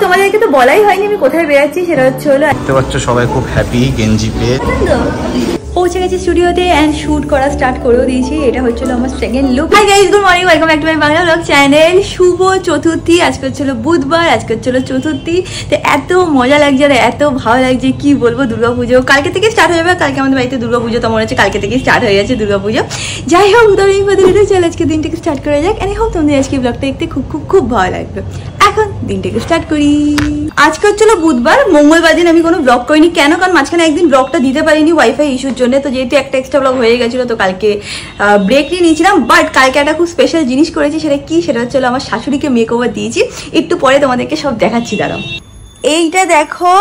তোমাদেরকে তো বলাই হয়নি আমি কোথায় বেরাচ্ছি, সেটা হচ্ছে হলো দেখতে পাচ্ছ সবাই খুব হ্যাপি গেঞ্জি পেয়ে। পৌঁছে গেছি স্টুডিওতে এন্ড শুট করা স্টার্ট করেও দিয়েছি। এটা হচ্ছিল আমার second look. Hi guys, good morning, welcome back to my Bangla blog channel. শুভ চতুর্থী, আজকে হচ্ছিল বুধবার, আজকে হচ্ছিল চতুর্থী। তো এত মজা লাগছে আর এত ভালো লাগছে কি বলবো। দুর্গাপুজো কালকে থেকে স্টার্ট হয়ে যাবে, কালকে আমাদের বাড়িতে দুর্গাপুজো, তো মনে হচ্ছে কালকে থেকে স্টার্ট হয়ে যাচ্ছে দুর্গাপুজো। যাই হোক, চল আজকে দিনটাকে স্টার্ট করা যাক। এনে হোক তোমাদের আজকে ব্লগটা দেখতে খুব খুব খুব ভালো লাগবে। এখন দিনটাকে স্টার্ট করি। আজকে হচ্ছিল বুধবার, মঙ্গলবার দিন আমি কোনো ব্লগ করিনি। কেন? কারণ মাঝখানে একদিন ব্লগটা দিতে পারিনি ওয়াইফাই ইস্যুর জন্য। তো যেহেতু একটা এক্সট্রা ব্লগ হয়ে গেছিলো, তো কালকে ব্রেক নিয়ে নিয়েছিলাম। বাট কালকে একটা খুব স্পেশাল জিনিস করেছি। সেটা কি? সেটা হচ্ছিল আমার শাশুড়িকে মেকওভার দিয়েছি। একটু পরে তোমাদেরকে সব দেখাচ্ছি, দাঁড়াও। এইটা দেখো,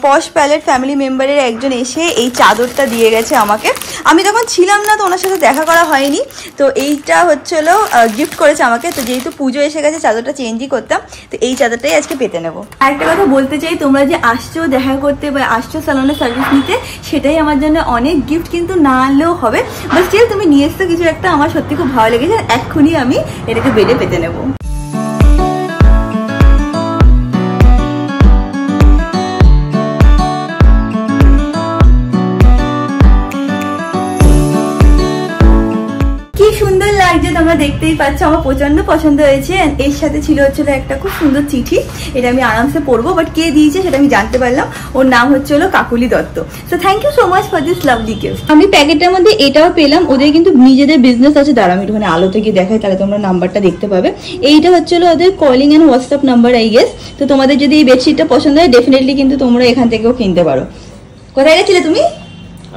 পশ প্যালেট ফ্যামিলি মেম্বারের একজন এসে এই চাদরটা দিয়ে গেছে আমাকে। আমি তখন ছিলাম না, তো ওনার সাথে দেখা করা হয়নি। তো এইটা হচ্ছিল গিফট করেছে আমাকে। তো যেহেতু পুজো এসে গেছে, চাদরটা চেঞ্জই করতাম, তো এই চাদরটাই আজকে পেতে নেবো। আরেকটা কথা বলতে চাই, তোমরা যে আসছো দেখা করতে বা আসছো স্যালনের সার্ভিস নিতে, সেটাই আমার জন্য অনেক গিফট। কিন্তু না আনলেও হবে, বাট স্টিল তুমি নিয়ে এসছো কিছু একটা, আমার সত্যি খুব ভালো লেগেছে। এক্ষুনি আমি এটাকে বেডে পেতে নেবো। সুন্দর লাগছে, তোমরা দেখতেই পাচ্ছ, আমার প্রচন্ড পছন্দ হয়েছে। এর সাথে ছিল হচ্ছিল একটা খুব সুন্দর চিঠি। এটা আমি আরামসে পড়বো, বাট কে দিয়েছে সেটা আমি জানতে পারলাম। ওর নাম হচ্ছে হলো Kakuli Dutta. So thank you so much for this lovely gift. আমি প্যাকেটটার মধ্যে এটাও পেলাম। ওদের কিন্তু নিজেদের বিজনেস আছে। দাঁড়া আমি একটুখানি আলো থেকে দেখাই, তাহলে তোমরা নাম্বারটা দেখতে পাবে। এইটা হচ্ছে হলো ওদের calling and WhatsApp number, I guess. তো তোমাদের যদি এই বেডশিটটা পছন্দ হয়, ডেফিনেটলি কিন্তু তোমরা এখান থেকেও কিনতে পারো। কোথায় গেছিলে তুমি?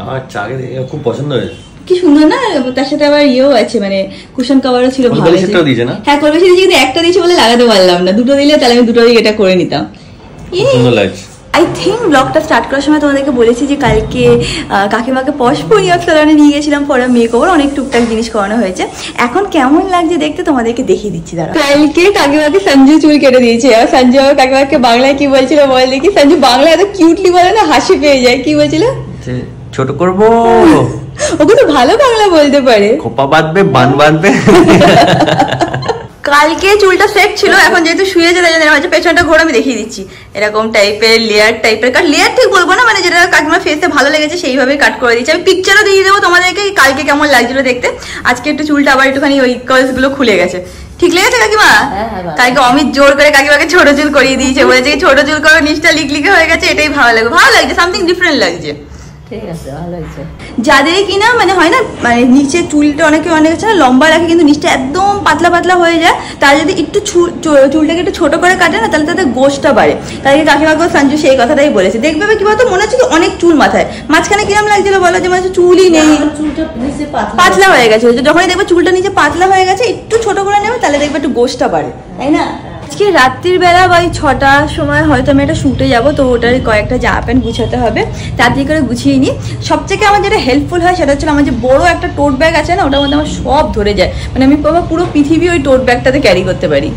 আমার চাকে খুব পছন্দ হয়েছে। কি সুন্দর না? তার সাথে আবার ইয়েও আছে, মানে কুশন কভারও ছিল। ভালো দিয়েছে না? হ্যাঁ, করবে সেটা কিন্তু একটা দিয়েছে বলে লাগাতে পারলাম না। দুটো দিলে তাহলে আমি দুটো দিকে এটা করে নিতাম। সুন্দর লাগছে। আই থিঙ্ক ব্লগটা স্টার্ট করার সময় তোমাদেরকে বলেছি যে কালকে কাকিমাকে পশ পরিয়ার সালনে নিয়ে গেছিলাম পরে মেকওভার, অনেক টুকটাক জিনিস করানো হয়েছে। এখন কেমন লাগছে দেখতে তোমাদেরকে দেখিয়ে দিচ্ছি। দাঁড়া, কালকে কাকিমাকে সঞ্জু চুল কেটে দিয়েছে। আর সঞ্জু আমার কাকিমাকে বাংলায় কি বলছিল বল দেখি। সঞ্জু বাংলায় এত কিউটলি বলে না, হাসি পেয়ে যায়। কি বলছিল? ছোট করবো। ওকে তো ভালো বাংলা বলতে পারে। খোপা বাঁধবে, বান বাঁধবে। কালকে চুলটা সেট ছিল, এখন যেহেতু শুয়েছে তাই জন্য হচ্ছে পেছনটা ঘোরা আমি দেখিয়ে দিচ্ছি। এরকম টাইপের লেয়ার টাইপের কাট, লেয়ার ঠিক বলবো না, মানে যেটা কাকিমার ফেসে ভালো লেগেছে সেইভাবে কাট করে দিচ্ছি। আমি পিকচারও দিয়ে দেবো তোমাদেরকে কালকে কেমন লাগছিল দেখতে। আজকে একটু চুলটা আবার একটুখানি ওই কার্লস গুলো খুলে গেছে। ঠিক লেগেছে কাকিমা? কালকে অমিত জোর করে কাকিমাকে ছোট চুল করিয়ে দিয়েছে, বলেছে ছোট চুল করো, নিচটা লিকলিকে হয়ে গেছে। এটাই ভালো লাগবে, ভালো লাগছে, সামথিং ডিফারেন্ট লাগছে। যাদের কিনা মানে হয় না, মানে নিচে চুলটা অনেকে আছে না লম্বা রাখে, কিন্তু নিচটা একদম পাতলা পাতলা হয়ে যায়। তারা যদি একটু চুলটাকে একটু ছোট করে কাটে না, তাহলে তাদের গোশটা বাড়ে। তাই কাকিমাকেও সঞ্জু সেই কথাটাই বলেছে। দেখবে কি বলতো, মনে হচ্ছে কি অনেক চুল মাথায়, মাঝখানে কিরম লাগছিল বলো, যে মানে চুলই নেই, পাতলা হয়ে গেছে। যখনই দেখবে চুলটা নিচে পাতলা হয়ে গেছে, একটু ছোট করে নেবে, তাহলে দেখবে একটু গোশটা বাড়ে, তাই না? আজকে রাত্রির বেলা বা 6টার সময় হয়তো আমি একটা শুটে যাবো, তো ওটার কয়েকটা জামা প্যান্ট গুছাতে হবে। তাড়াতাড়ি করে গুছিয়ে নিই। সবথেকে আমার যেটা হেল্পফুল হয় সেটা হচ্ছে আমার যে বড় একটা টোট ব্যাগ আছে না, ওটার মধ্যে আমার সব ধরে যায়। মানে আমি পুরো পৃথিবী ওই টোট ব্যাগটাতে ক্যারি করতে পারি।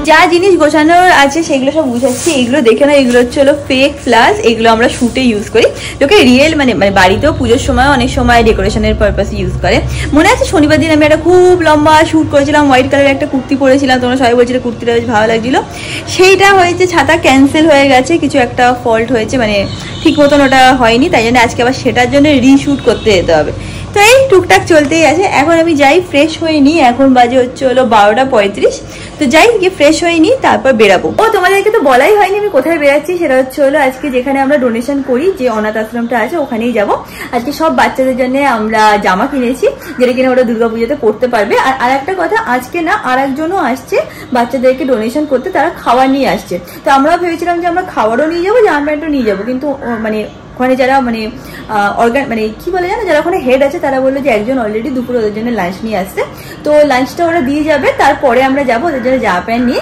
যা জিনিস গোছানোর আছে সেগুলো সব গুছাচ্ছি। এগুলো দেখে না, এগুলো হচ্ছে হলো ফেক ফ্লাস। এগুলো আমরা শুটে ইউজ করি। লোকে রিয়েল মানে বাড়িতেও পুজোর সময় অনেক সময় ডেকোরেশনের পারপাসে ইউজ করে। মনে আছে শনিবার দিন আমি একটা খুব লম্বা শুট করেছিলাম, হোয়াইট কালারের একটা কুর্তি পরেছিলাম, তোমরা সবাই বলছিল কুর্তিটা বেশ ভালো লাগছিল। সেইটা হয়েছে ছাতা ক্যান্সেল হয়ে গেছে, কিছু একটা ফল্ট হয়েছে, মানে ঠিক মতন ওটা হয়নি। তাই জন্য আজকে আবার সেটার জন্য রিশুট করতে যেতে হবে। তো এই টুকটাক চলতেই আছে। এখন আমি যাই ফ্রেশ হয়ে নিই। এখন বাজে হচ্ছে হলো 12:35। তো যাই গিয়ে ফ্রেশ হয়ে নিই, তারপর বেরাবো। ও তোমাদেরকে তো বলাই হয়নি আমি কোথায় বেরাচ্ছি। সেটা হচ্ছে হলো আজকে যেখানে আমরা ডোনেশন করি, যে অনাথ আশ্রমটা আছে, ওখানেই যাব। আজকে সব বাচ্চাদের জন্য আমরা জামা কিনেছি, যেটা কিনা ওরা দুর্গাপুজোতে পড়তে পারবে। আর একটা কথা, আজকে না আর একজনও আসছে বাচ্চাদেরকে ডোনেশন করতে, তারা খাবার নিয়ে আসছে। তো আমরাও ভেবেছিলাম যে আমরা খাবারও নিয়ে যাবো, জামা প্যান্টও নিয়ে যাবো, কিন্তু মানে ওখানে যারা মানে মানে কি বলে জানো, যারা ওখানে হেড আছে তারা বললো যে একজন অলরেডি দুপুরে ওদের জন্য লাঞ্চ নিয়ে আসছে। তো লাঞ্চটা ওরা দিয়ে যাবে, তারপরে আমরা যাবো ওদের জন্য জামা প্যান্ট নিয়ে,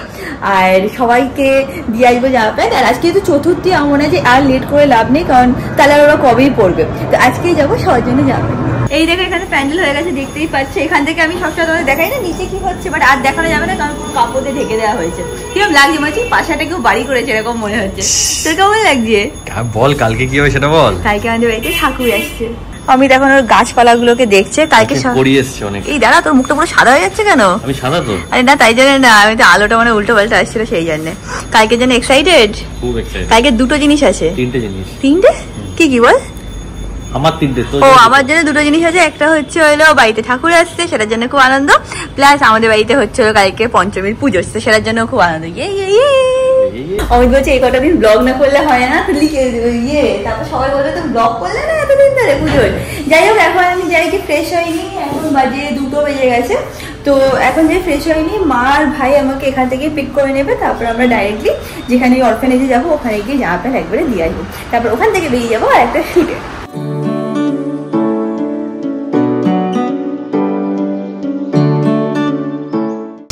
আর সবাইকে দিয়ে আসবো জামা প্যান্ট। আর আজকে যেহেতু চতুর্থী, আমার মনে হয় যে আর লেট করে লাভ নেই, কারণ তাহলে ওরা কবেই পড়বে। তো আজকেই যাবো সবার জন্য জামা প্যান্ট। এই দেখো এখানে প্যান্ডেল হয়ে গেছে, দেখতেই পাচ্ছ। এখান থেকে আমি সবসময় তোমাদের দেখাই না নিচে কি হচ্ছে, বাট আর দেখানো যাবে না, কারণ পুরো কাপড়ে ঢেকে দেওয়া হয়েছে। কিরকম লাগছে মনে হচ্ছে পাশাটা কেউ বাড়ি করেছে এরকম মনে হচ্ছে। তোর কেমন লাগছে? বল কালকে কি হবে সেটা বল। কালকে আমাদের বাড়িতে ঠাকুর আসছে। অমিত এখন ওর গাছপালাগুলোকে দেখছে। কালকে পড়িয়েছে অনেক। এই দাঁড়া, তোর মুখটা পুরো সাদা হয়ে যাচ্ছে কেন? আমি সাদা তো। আরে না, তাই জন্য না, আমি তো আলোটা মানে উল্টো পাল্টা আসছিল সেই জন্য। কালকে জন্য এক্সাইটেড? খুব এক্সাইটেড। কালকে দুটো জিনিস আছে। তিনটে জিনিস। তিনটে? কি কি বল? আমার তিনটে তো। ও, আমার জন্য দুটো জিনিস আছে। একটা হচ্ছে হলো বাড়িতে ঠাকুর আসছে, সেটার জন্য খুব আনন্দ। প্লাস আমাদের বাড়িতে হচ্ছে কালকে পঞ্চমীর পুজো আসছে, সেটার জন্য খুব আনন্দ। অমিত বলছে এই কটা দিন ব্লগ না করলে হয় না, তো লিখে তারপর সবাই বলবে তো ব্লগ করলে না এতদিন ধরে পুজোর। যাই হোক, এখন আমি যাই কি ফ্রেশ হয়নি, এখন বাজে 2টো বেজে গেছে। তো এখন যে ফ্রেশ হয়নি, মা আর ভাই আমাকে এখান থেকে পিক করে নেবে। তারপর আমরা ডাইরেক্টলি যেখানে অরফেনেজে যাবো ওখানে গিয়ে জামা প্যান্ট একবারে দিয়ে আসবো। তারপর ওখান থেকে বেরিয়ে যাবো আর একটা শুটে।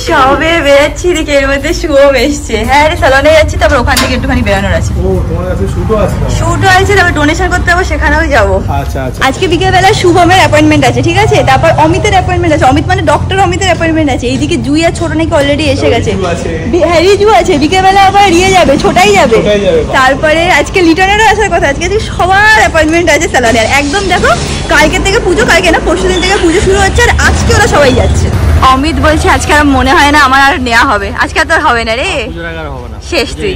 সবে বেরোচ্ছি, দেখি এর মধ্যে শুভ এসছে। হ্যাঁ রে, সালনে যাচ্ছি, তারপর ওখান থেকে একটুখানি বেরোনোর আছে। শুটও আছে, তারপর ডোনেশন করতে যাবো, সেখানেও যাবো। আজকে বিকেলবেলা শুভমের অ্যাপয়েন্টমেন্ট আছে, ঠিক আছে? তারপর অমিতের অ্যাপয়েন্টমেন্ট আছে। অমিত মানে ডক্টর অমিতের অ্যাপয়েন্টমেন্ট আছে। এইদিকে জুই আর ছোট নাকি অলরেডি এসে গেছে। হ্যাঁ, রিজু আছে। বিকেলবেলা আবার রিয়ে যাবে, ছোটাই যাবে। তারপরে আজকে লিটনেরও আসার কথা। আজকে সবার অ্যাপয়েন্টমেন্ট আছে সালনে। আর একদম দেখো, কালকে থেকে পুজো, কালকে না পরশুদিন থেকে পুজো শুরু হচ্ছে। আর আজকে ওরা সবাই যাচ্ছে। অমিত বলছে আজকে আর মনে হয় না আমার আর নেওয়া হবে, আজকে আর তোর হবে না রে, শেষ তুই।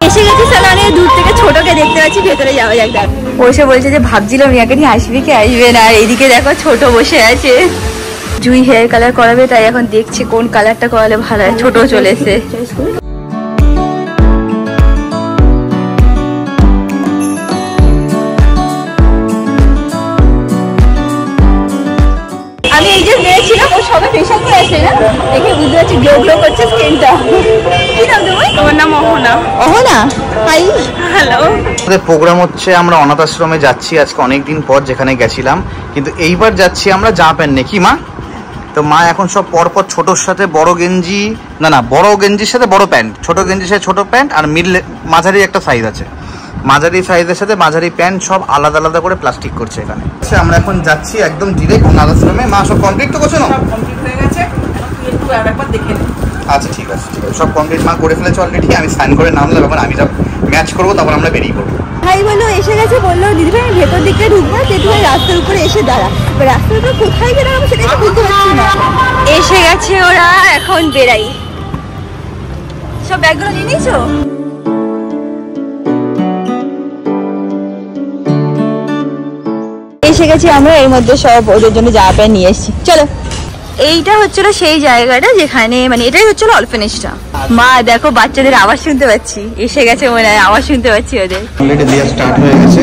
এসে গেছি সালনে, দূর থেকে ছোটকে দেখতে পাচ্ছি, ভেতরে যাওয়া যাক। বসে বলছে যে ভাবছিলাম রিয়াকে নিয়ে আসবে কি আসবে না। আর এইদিকে দেখো ছোট বসে আছে। জুই হেয়ার কালার করাবে, তাই এখন দেখছি কোন কালারটা করালে ভালো হয়। ছোট চলে এসে আমি এই যে মেয়েছিলাম, ও সবে ফেশিয়াল করে আসে না, দেখে বুঝতে পারছি গ্লো গ্লো করছে স্কিনটা। কি নাম তোমার? তোমার নাম অহনা। Ahana, hi, hello. আমাদের প্রোগ্রাম হচ্ছে আমরা অনাথ আশ্রমে যাচ্ছি আজকে অনেকদিন পর, যেখানে গেছিলাম, কিন্তু এইবার যাচ্ছি আমরা জামা প্যান্ট নিয়ে। কি মা? তো মা এখন সব পরপর ছোটোর সাথে বড় গেঞ্জি, না বড় গেঞ্জির সাথে বড় প্যান্ট, ছোট গেঞ্জির সাথে ছোট প্যান্ট, আর মাঝারি একটা সাইজ আছে, মাঝারি সাইজের সাথে মাঝারি প্যান্ট সব আলাদা আলাদা করে প্লাস্টিক করছে এখানে। আমরা এখন যাচ্ছি একদম ডিরেক্ট অনাথ আশ্রমে। মা সব কমপ্লিট তো করছো না? কমপ্লিট হয়ে গেছে, একটু একবার দেখে নে। আচ্ছা ঠিক আছে, ঠিক আছে, সব কমপ্লিট মা করে ফেলেছে অলরেডি। আমি সাইন করে নামলাম, এখন আমি সব ম্যাচ করবো, তারপর আমরা বেরিয়ে পড়বো। ভাই বললো এসে গেছে, বললো দিদিভাই আমি ভেতর দিকটা ঢুকবো, দিদিভাই রাস্তার উপরে এসে দাঁড়া। রাস্তার উপরে কোথায় গেলাম আমি সেটা বুঝতে পারছি না। এসে গেছে ওরা, এখন বেরাই। সব ব্যাগগুলো নিয়ে নিয়েছো? এসে গেছি আমরা, এর মধ্যে সব ওদের জন্য জামা প্যান্ট নিয়ে এসেছি। চলো, এইটা হচ্ছিল সেই জায়গাটা যেখানে মানে এটাই হচ্ছিল অরফেনেজটা। মা দেখো, বাচ্চাদের আওয়াজ শুনতে পাচ্ছি, এসে গেছে মনে হয়, আওয়াজ শুনতে পাচ্ছি ওদের। অলরেডি দেয়া স্টার্ট হয়ে গেছে।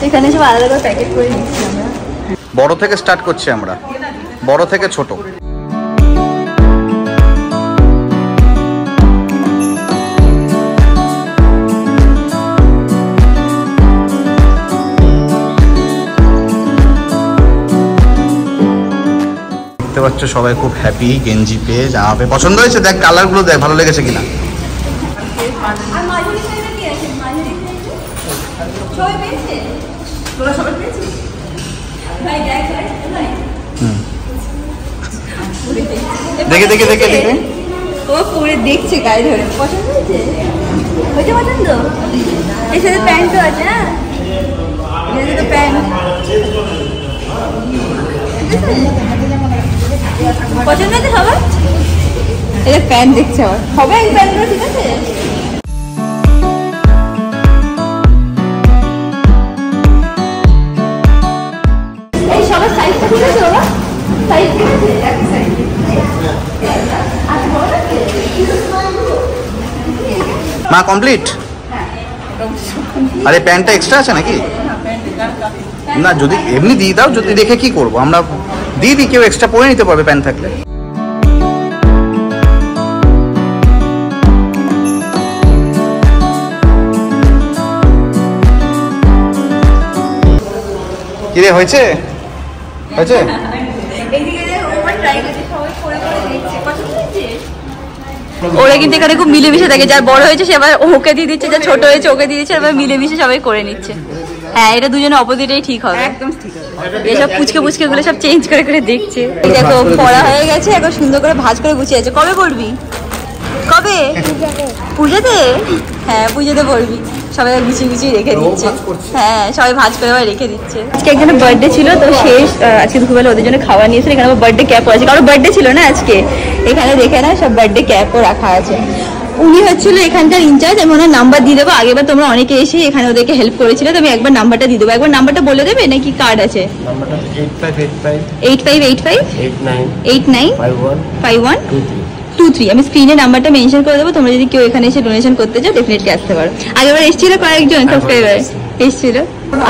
এখানে সব আলাদা করে প্যাকেট করে নিচ্ছি আমরা। বড় থেকে স্টার্ট করছি আমরা, বড় থেকে ছোট। দেখতে পাচ্ছ সবাই খুব হ্যাপি গেঞ্জি পেয়ে, জামা পেয়ে। পছন্দ হয়েছে? দেখ কালারগুলো, দেখ ভালো লেগেছে কিনা। দেখে দেখে দেখে দেখে ও পরে দেখছে গায়ে ধরে। পছন্দ হয়েছে? হয়েছে পছন্দ? এর সাথে প্যান্টও আছে। হ্যাঁ, এর সাথে প্যান্ট পছন্দ হয়েছে সবার? এটা প্যান্ট দেখছে আমার, হবে এই প্যান্টগুলো, ঠিক আছে? এই সবার সাইজটা ঠিক আছে বাবা? সাইজ ঠিক আছে? এক সাইজ। মা কমপ্লিট? আরে প্যান্টটা এক্সট্রা আছে নাকি? না, যদি এমনি দিয়ে দাও, যদি দেখে কি করবো আমরা, দিয়ে দিই, কেউ এক্সট্রা পরে নিতে পারবে প্যান্ট থাকলে। কিরে হয়েছে? হয়েছে? ওরা কিন্তু এখানে খুব মিলেমিশে থাকে, যার বড় হয়েছে সে আবার ওকে দিয়ে দিচ্ছে, যার ছোট হয়েছে ওকে দিয়ে দিচ্ছে, আবার মিলেমিশে সবাই করে নিচ্ছে। হ্যাঁ, এটা দুজনে অপোজিটেই ঠিক হবে, একদম ঠিক হবে। এসব পুচকে পুচকে গুলো সব চেঞ্জ করে করে দেখছে। দেখো পড়া হয়ে গেছে, এখন সুন্দর করে ভাঁজ করে গুছিয়ে আছে। কবে করবি? কবে? পুজোতে? হ্যাঁ পুজোতে পড়বি। সবাই গুছিয়ে রেখে দিচ্ছে। হ্যাঁ সবাই ভাঁজ করে রেখে দিচ্ছে। আজকে একজনের বার্থডে ছিল তো শেষ, আজকে দুপুরবেলা ওদের জন্য খাওয়া নিয়েছিল। এখানে আবার বার্থডে ক্যাপও আছে, কারোর বার্থডে ছিল না আজকে। এখানে দেখে না সব বার্থডে ক্যাপও রাখা আছে। উনি হচ্ছিল এখানকার ইনচার্জ। আমি ওনার নাম্বার দিয়ে দেবো। আগেবার তোমরা অনেকে এসে এখানে ওদেরকে হেল্প করেছিল, তো আমি একবার নাম্বারটা দিয়ে দেবো। একবার নাম্বারটা বলে দেবে নাকি কার্ড আছে? 8585 আমি স্ক্রিনে নাম্বারটা মেনশন করে দেবো। তোমরা যদি কেউ এখানে এসে ডোনেশন করতে চাও ডেফিনেটলি আসতে পারো। আগেবার এসেছিল কয়েকজন সাবস্ক্রাইবার এসেছিল।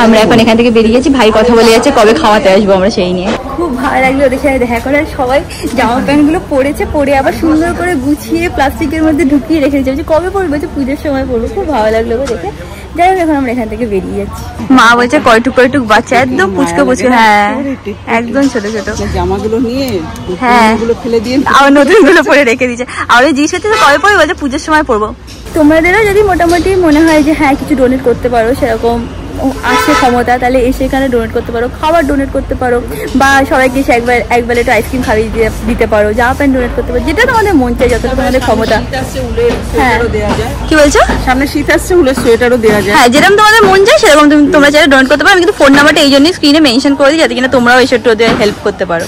আমরা এখন এখান থেকে বেরিয়ে গেছি। ভাই কথা বলে যাচ্ছে কবে খাওয়াতে আসবো আমরা সেই নিয়ে। খুব ভালো লাগলো ওদের সাথে দেখা করে। সবাই জামা প্যান্টগুলো পরেছে, পরে আবার সুন্দর করে গুছিয়ে প্লাস্টিকের মধ্যে ঢুকিয়ে রেখে দিচ্ছে। কবে পরবো? পুজোর সময় পরবো। খুব ভালো লাগলো দেখে। যাই হোক এখন আমরা এখান থেকে বেরিয়ে যাচ্ছি। মা বলছে কয়টুক বাচ্চা, একদম পুচকো। হ্যাঁ একদম ছোট জামাগুলো নিয়ে হ্যাঁ ফেলে দিয়ে আবার নতুনগুলো পরে রেখে দিচ্ছে। আর ওই জিনিস হচ্ছে কবে পরে বলছে পুজোর সময় পরবো। তোমাদেরও যদি মোটামুটি মনে হয় যে হ্যাঁ কিছু ডোনেট করতে পারো, সেরকম আসে ক্ষমতা, তাহলে এসে এখানে ডোনেট করতে পারো, খাবার ডোনেট করতে পারো, বা সবাইকে এসে একবার একটু আইসক্রিম খাইয়ে দিতে পারো, জামা প্যান্ট ডোনেট করতে পারো, যেটা তোমাদের মন চাই, যতটা তোমাদের ক্ষমতা। হ্যাঁ কি বলছো? সামনে শীত আসছে, উলের সোয়েটারও দেওয়া যায়। হ্যাঁ যেরকম তোমাদের মন চাই সেরকম তোমরা চাইলে ডোনেট করতে পারো। আমি কিন্তু ফোন নাম্বারটা এই জন্যই স্ক্রিনে মেনশন করে দিই, যাতে কিনা তোমরাও এসে একটু ওদের হেল্প করতে পারো।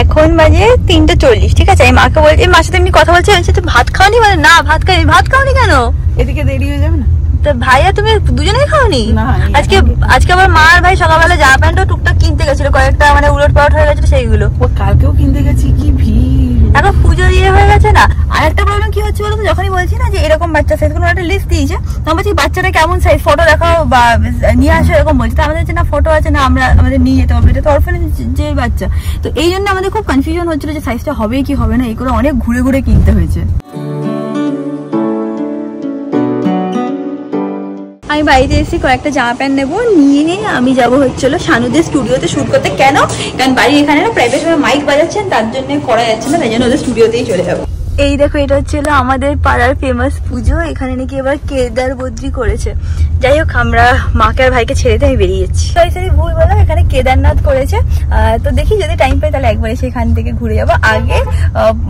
এখন বাজে 3:40, ঠিক আছে? আমি মাকে বলছি, মার সাথে এমনি কথা বলছি, তুই ভাত খাওনি? মানে না ভাত খাওনি কেন? এদিকে দেরি হয়ে যাবে না? ভাইয়া তুমি দুজনেই খাওনি? আজকে আবার মা আর ভাই সকালবেলা জামা প্যান্টও টুকটাক কিনতে গেছিল, কয়েকটা মানে উলট পালট হয়ে গেছিল সেইগুলো। কালকেও কিনতে গেছি, কি ভিড়। এখন পুজো দিয়ে হয়ে গেছে না। আর একটা প্রবলেম কি হচ্ছে বলতো, যখনই বলছি না যে এরকম বাচ্চা সাইজ, কোনো একটা লিস্ট দিয়েছে, তখন বলছি বাচ্চাটা কেমন সাইজ, ফটো দেখাও বা নিয়ে আসো, এরকম বলছে। তো আমাদের হচ্ছে না ফটো আছে না, আমাদের নিয়ে যেতে হবে, এটা তো অরফানেজ যে বাচ্চা। তো এই জন্য আমাদের খুব কনফিউশন হচ্ছিল যে সাইজটা হবে কি হবে না, এই করে অনেক ঘুরে কিনতে হয়েছে। আমি বাড়িতে এসে কয়েকটা জামা প্যান্ট নেবো, নিয়ে আমি যাবো হচ্ছিল শানুদের স্টুডিওতে শুট করতে। কেন? কারণ বাড়ির এখানে না প্রাইভেট মাইক বাজাচ্ছেন, তার জন্য করা যাচ্ছে না, তাই জন্য ওদের স্টুডিওতেই চলে যাবো। এই দেখো, এটা হচ্ছিল আমাদের পাড়ার ফেমাস পুজো। এখানে নাকি এবার কেদার বদ্রি করেছে। যাই হোক আমরা মাকে আর ভাইকে ছেড়েতে আমি বেরিয়ে যাচ্ছি। সরি ভুল বললাম, এখানে কেদারনাথ করেছে। তো দেখি যদি টাইম পাই তাহলে একবার এসে এখান থেকে ঘুরে যাবো। আগে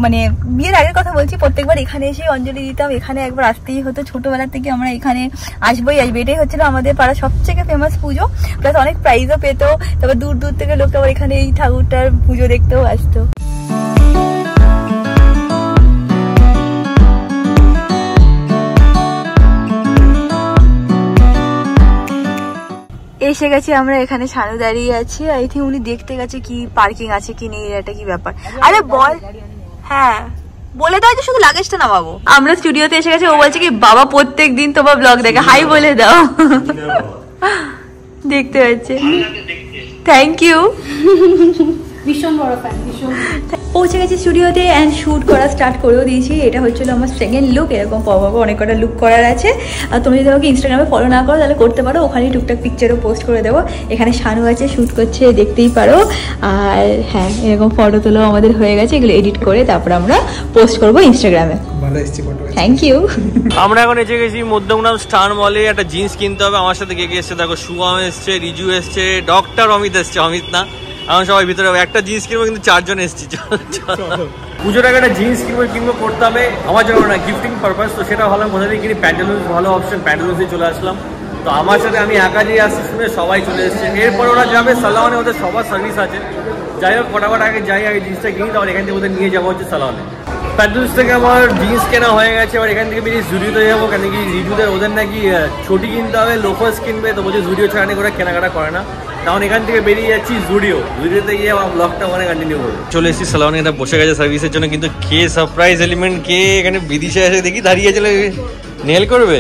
মানে বিয়ের আগের কথা বলছি, প্রত্যেকবার এখানে এসে অঞ্জলি দিতাম, এখানে একবার আসতেই হতো। ছোটবেলা থেকে আমরা এখানে আসবোই। এটাই হচ্ছিল আমাদের পাড়া সবথেকে ফেমাস পুজো, প্লাস অনেক প্রাইজও পেতো। তারপর দূর থেকে লোক আবার এখানে এই ঠাকুরটার পুজো দেখতেও আসতো। এসে গেছি আমরা, এখানে শানু দাঁড়িয়ে আছে। আই থিঙ্ক উনি দেখতে গেছে কি পার্কিং আছে কি নেই, এটা কি ব্যাপার। আরে বল, হ্যাঁ বলে দাও যে শুধু লাগেজটা নামাবো। আমরা স্টুডিওতে এসে গেছি। ও বলছে কি বাবা প্রত্যেক দিন তোমার ব্লগ দেখে, হাই বলে দাও। দেখতে পাচ্ছে, থ্যাংক ইউ। ভীষণ বড় ফ্যান, ভীষণ। পৌঁছে গেছি স্টুডিওতে অ্যান্ড শ্যুট করা স্টার্ট করেও দিয়েছি। এটা হচ্ছিল আমার সেকেন্ড লুক। এরকম পরপর অনেক কটা লুক করার আছে। আর তুমি যদি আমাকে ইনস্টাগ্রামে ফলো না করো তাহলে করতে পারো, ওখানেই টুকটাক পিকচারও পোস্ট করে দেবো। এখানে শানু আছে, শ্যুট করছে, দেখতেই পারো। আর হ্যাঁ এরকম ফটো তোলাও আমাদের হয়ে গেছে। এগুলো এডিট করে তারপর আমরা পোস্ট করবো ইনস্টাগ্রামে। Thank you. আমরা এখন এসে গেছি মধ্যমগ্রাম স্টার মলে। একটা জিন্স কিনতে হবে। আমার সাথে কে এসছে দেখো, শুভম এসছে, রিজু এসছে, ডক্টর অমিত এসছে। অমিত না, এখন সবাই ভিতরে। একটা জিন্স কিনবো, কিন্তু 4 জন এসছি। পুজোর আগে একটা জিন্স কিনবো করতে হবে আমার জন্য না, গিফটিং পারপাস। তো সেটা ভালো, কোথা থেকে কিনি, প্যান্টালুন্স ভালো অপশন, প্যান্টালুন্সে চলে আসলাম। তো আমার সাথে আমি একা যেয়ে আসছি শুনে সবাই চলে এসছে। এরপর ওরা যাবে সালাওয়ানে, ওদের সবার সার্ভিস আছে। যাই হোক ফটাফট আগে জিন্সটা কিনি, তারপর এখান থেকে ওদের নিয়ে যাবো হচ্ছে সালাওয়ানে। প্যান্টালুন্স থেকে আমার জিন্স কেনা হয়ে গেছে। এবার এখান থেকে বেরিয়ে জুডিওতে যাবো, কেন কি রিজুদের ওদের নাকি ছোটি কিনতে হবে, লোফার্স কিনবে। তো বলছে জুডিও ছাড়া নাকি ওরা কেনাকাটা করে না। তখন এখান থেকে বেরিয়ে যাচ্ছি জুডিওতে গিয়ে আমার ব্লগটা ওখানে কন্টিনিউ করবো। চলে এসেছি সালাওয়ানে, এটা বসে গেছে সার্ভিসের জন্য। কিন্তু কে সারপ্রাইজ এলিমেন্ট, কে এখানে বিদিশে এসে দেখি দাঁড়িয়ে চলে নেল করবে।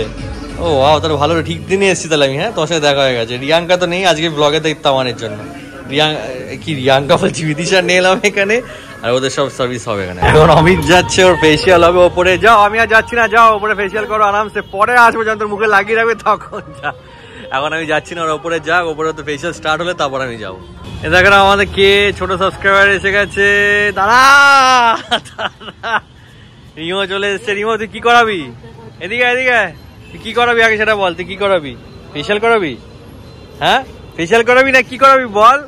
ও ওয়াও, তাহলে ভালো ঠিক দিনে এসেছি তাহলে আমি। হ্যাঁ তোর সাথে দেখা হয়ে গেছে। রিয়াঙ্কা তো নেই আজকে ব্লগে দেখতাম আমাদের জন্য। রিয়াঙ্কা বলছি, বিদিশা নেল হবে এখানে, আর ওদের সব সার্ভিস হবে এখানে। এখন অমিত যাচ্ছে, ওর ফেসিয়াল হবে ওপরে। যাও, আমি আর যাচ্ছি না, যাও ওপরে ফেসিয়াল করো আরামসে, পরে আসবো যখন তোর মুখে লাগিয়ে রাখবে তখন যা। এখন আমি যাচ্ছি না, ওর ওপরে যাক, ওপরে তো ফেসিয়াল স্টার্ট হলে তারপর আমি যাবো। এ দেখেন আমাদের কে ছোট সাবস্ক্রাইবার এসে গেছে। দাঁড়া, রিমো চলে এসছে। রিমো তুই কি করাবি? এদিকে তুই কি করাবি আগে সেটা বল। তুই কি করাবি? ফেসিয়াল করাবি? হ্যাঁ ফেসিয়াল করাবি না কি করাবি বল।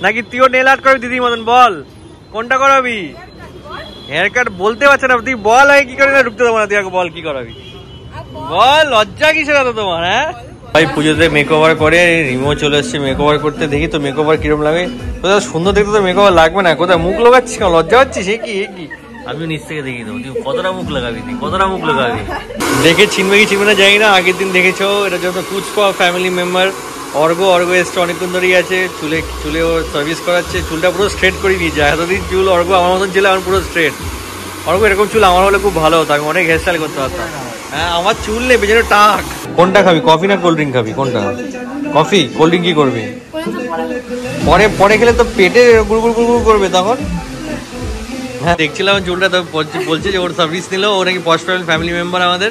নাকি তুইও নেল আর্ট করাবি দিদির মতন? বল কোনটা করাবি। হেয়ার কাট বলতে পারছে না, তুই বল আগে কি করে না ঢুকতে দেবো না, তুই আগে বল কি করাবি বল, লজ্জা কিসের এত তোমার? হ্যাঁ ভাই পুজোতে মেকওভার করে, রিমো চলে এসছে মেকওভার করতে, দেখি তো মেকওভার কিরম লাগে। কোথাও সুন্দর দেখতে তো মেকওভার লাগবে না, কোথায় মুখ লাগাচ্ছিস কেন, লজ্জা পাচ্ছিস? সে কি আমিও নিচ থেকে দেখি দেবো, তুই কতটা মুখ লাগাবি, তুই কতটা মুখ লাগাবি দেখে চিনবে কি চিনবে না জানি না। আগের দিন দেখেছো, এটা যত কুচকো ফ্যামিলি মেম্বার অর্ঘ এসছে অনেকক্ষণ ধরেই আছে, চুলে ও সার্ভিস করাচ্ছে, চুলটা পুরো স্ট্রেট করে নিয়ে যায়। এতদিন চুল অর্ঘ আমার মতন ছিল, আমার পুরো স্ট্রেট। অর্ঘ এরকম চুল আমার হলে খুব ভালো হতো, আমি অনেক হেয়ার স্টাইল করতে পারতাম। হ্যাঁ আমার চুল নেই পেছনে টাক। কোনটা খাবি, কফি না কোল্ড ড্রিঙ্ক খাবি, কোনটা? কফি? কোল্ড ড্রিঙ্ক কি করবি? পরে খেলে তো পেটে গুড়গুড় গুড়গুড় করবে তখন। হ্যাঁ দেখছিলাম চুলটা, তো বলছে যে ওর সার্ভিস নিল, ও নাকি পশ ফ্যামিলি মেম্বার আমাদের।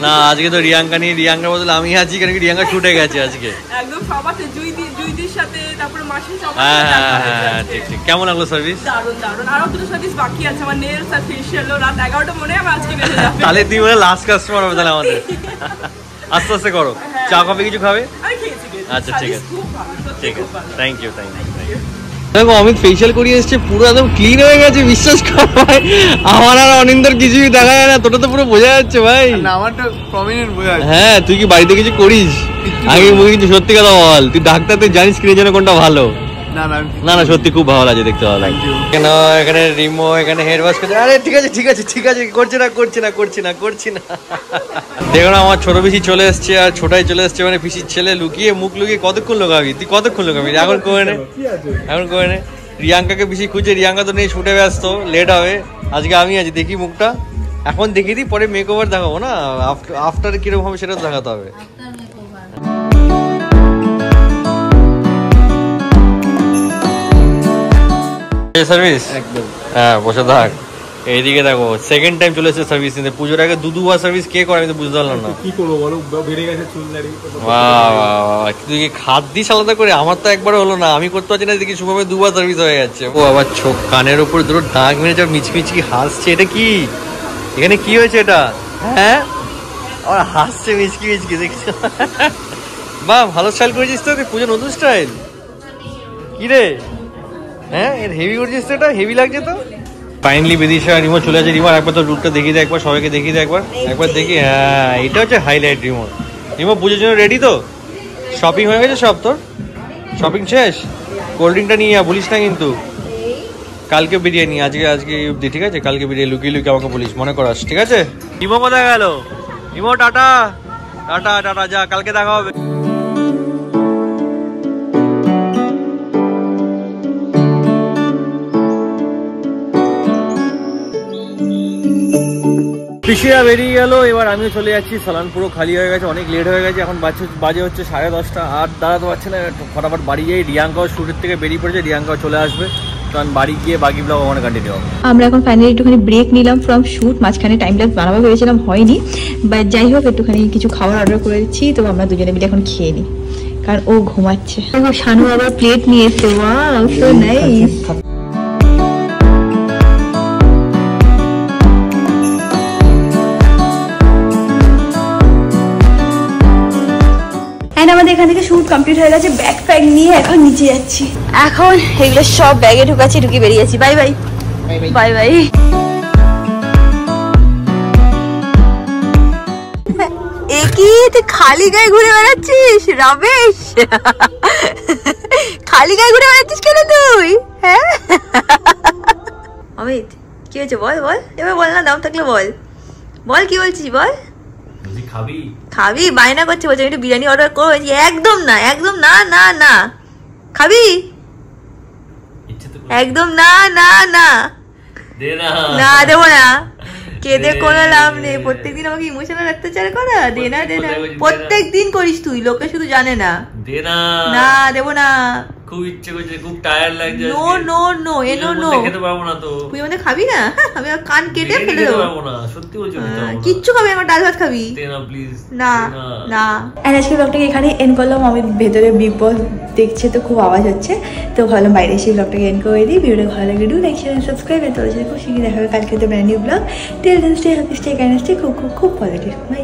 না আজকে তো রিয়াঙ্কা নিয়ে, রিয়াঙ্কার বদলে আমি আছি, কেন কি রিয়াঙ্কা ছুটে গেছে আজকে। একদম সবার সাথে জুইদির সাথে, তারপরে মাসির সবার সাথে। হ্যাঁ ঠিক ঠিক। কেমন লাগলো সার্ভিস? দারুণ দারুণ। আরো দুটো সার্ভিস বাকি আছে, আমার নেলস আর ফেশিয়াল। রাত 11টা মনে হয় আজকে বেজে যাবে। তাহলে তুই মানে লাস্ট কাস্টমার হবে তাহলে আমাদের। আস্তে আস্তে করো। চা কফি কিছু খাবে? আমি খেয়েছি। আচ্ছা ঠিক আছে ঠিক আছে, থ্যাংক ইউ থ্যাংক ইউ। দেখো অমিত ফেশিয়াল করিয়ে এসছে, পুরো একদম ক্লিন হয়ে গেছে, বিশ্বাস কর ভাই। আমার আর অনিন্দর কিছুই দেখা যায় না, তোটা তো পুরো বোঝা যাচ্ছে ভাই। আমারটা প্রমিনেন্ট বোঝা যাচ্ছে। হ্যাঁ তুই কি বাড়িতে কিছু করিস? আগে মুখে কিছু সত্যি কথা বল, তুই ডাক্তার, তুই জানিস কিনে জন্য কোনটা ভালো। না না সত্যি খুব ভালো লাগে, দেখতে ভালো লাগে। কেন এখানে রিমো, এখানে হেয়ার ওয়াশ করছে। আরে ঠিক আছে ঠিক আছে ঠিক আছে, করছি না। দেখো না আমার ছোট পিসি চলে এসছে, আর ছোটাই চলে এসছে, মানে পিসির ছেলে লুকিয়ে মুখ লুকিয়ে কতক্ষণ লোকাবি তুই, কতক্ষণ লোকাবি? এখন করে নে। রিয়াঙ্কাকে পিসি খুঁজে, রিয়াঙ্কা তো নেই, ছুটে ব্যস্ত, লেট হবে। আজকে আমি আছি, দেখি মুখটা এখন দেখিয়ে দিই, পরে মেক ওভার দেখাবো না, আফটার কিরকম হবে সেটা দেখাতে হবে। সার্ভিস একদম, হ্যাঁ বসে থাক। এইদিকে দেখো সেকেন্ড টাইম চলে এসেছে সার্ভিস নিতে। পুজোর আগে দুবার সার্ভিস কে করে আমি তো বুঝতে পারলাম না। কি করবো বলো, বেড়ে গেছে চুল দাড়ি। তুই কি খাদ দিস আলাদা করে? আমার তো একবার হলো না, আমি করতে পারছি না, দেখি শুভমে দুবার সার্ভিস হয়ে যাচ্ছে। ও আবার চোখ কানের উপর দুটো দাগ মেরেছে, মিচমিচকি হাসছে, এটা কি? এখানে কি হয়েছে এটা? হ্যাঁ আবার হাসছে মিচকি দেখছো? বাহ ভালো স্টাইল করেছিস তো, পুজো নতুন স্টাইল। কি রে, হ্যাঁ এর হেভি করছিস তো, এটা হেভি লাগছে তো। ফাইনালি বিদিশা রিমো চলে আছে। রিমোর একবার তো লুকটা দেখিয়ে দেয়, একবার সবাইকে দেখিয়ে দেয়, একবার দেখি। হ্যাঁ এটা হচ্ছে হাইলাইট রিমো পুজোর জন্য রেডি তো? শপিং হয়ে গেছে সব? তোর শপিং শেষ? কোল্ড ড্রিঙ্কটা নিয়ে বলিস না কিন্তু, কালকে বিরিয়ানি, আজকে অব্দি ঠিক আছে? কালকে বিরিয়ানি লুকিয়ে আমাকে বলিস, মনে করাস, ঠিক আছে? রিমো কোথায় গেল? রিমো টাটা টাটা টাটা, যা কালকে দেখা হবে। পিসিরা বেরিয়ে গেল, এবার আমিও চলে যাচ্ছি। সালান পুরো খালি হয়ে গেছে, অনেক লেট হয়ে গেছে, এখন বাজে হচ্ছে 10:30। আর দাঁড়াতে পারছে না, ফটাফট বাড়ি যাই। রিয়াঙ্কাও শুটের থেকে বেরিয়ে পড়েছে, রিয়াঙ্কাও চলে আসবে, কারণ বাড়ি গিয়ে বাকি ব্লগ ওখানে কন্টিনিউ হবে। আমরা এখন ফাইনালি একটুখানি ব্রেক নিলাম ফ্রম শুট। মাঝখানে টাইম ল্যাপস বানাবো ভেবেছিলাম, হয়নি, বাট যাই হোক একটুখানি কিছু খাবার অর্ডার করে দিচ্ছি, তো আমরা দুজনে মিলে এখন খেয়ে নিই, কারণ ও ঘুমাচ্ছে। শানু আবার প্লেট নিয়ে এসছে, ওয়াও সো নাইস। আমাদের এখান থেকে শুট কমপ্লিট হয়ে গেছে, ব্যাগ প্যাক নিয়ে এখন নিচে যাচ্ছি। এখন এগুলো সব ব্যাগে ঢুকাচ্ছি, ঢুকিয়ে বেরিয়েছি। Bye bye bye bye. একই তুই খালি গায়ে ঘুরে বেড়াচ্ছিস রমেশ? খালি গায়ে ঘুরে বেড়াচ্ছিস কেন তুই? হ্যাঁ অমিত কি হয়েছে বল, এবার বল না, দাম থাকলে বল কি বলছিস বল। খাবি বায়না করছে, বলছে একটু বিরিয়ানি অর্ডার করো। একদম না খাবি, একদম না দেবো না। কেঁদে কোনো লাভ নেই, প্রত্যেকদিন আমাকে ইমোশনাল অত্যাচার করা। দে না প্রত্যেকদিন করিস তুই, লোকে শুধু জানে না। না দেবো না, খুব ইচ্ছে করছে, খুব টায়ার্ড লাগছে। নো খেতে পারবো না তো। তুই আমাদের খাবি না? আমি কান কেটে ফেলে দেবো। সত্যি বলছি, কিচ্ছু খাবি, আমার ডাল ভাত খাবি না। আজকে ব্লগটাকে এখানে এন্ড করলাম। আমি ভেতরে বিগ বস দেখছে তো খুব আওয়াজ হচ্ছে, তো ভাবলাম বাইরে এসে ব্লগটাকে এন্ড করে দিই। ভিডিওটা ভালো লাগলে ডু লাইক শেয়ার সাবস্ক্রাইব, তোর সাথে খুব শীঘ্রই দেখা হবে কালকে তো brand new vlog. Till then stay happy, stay kind, stay খুব পজিটিভ। বাই।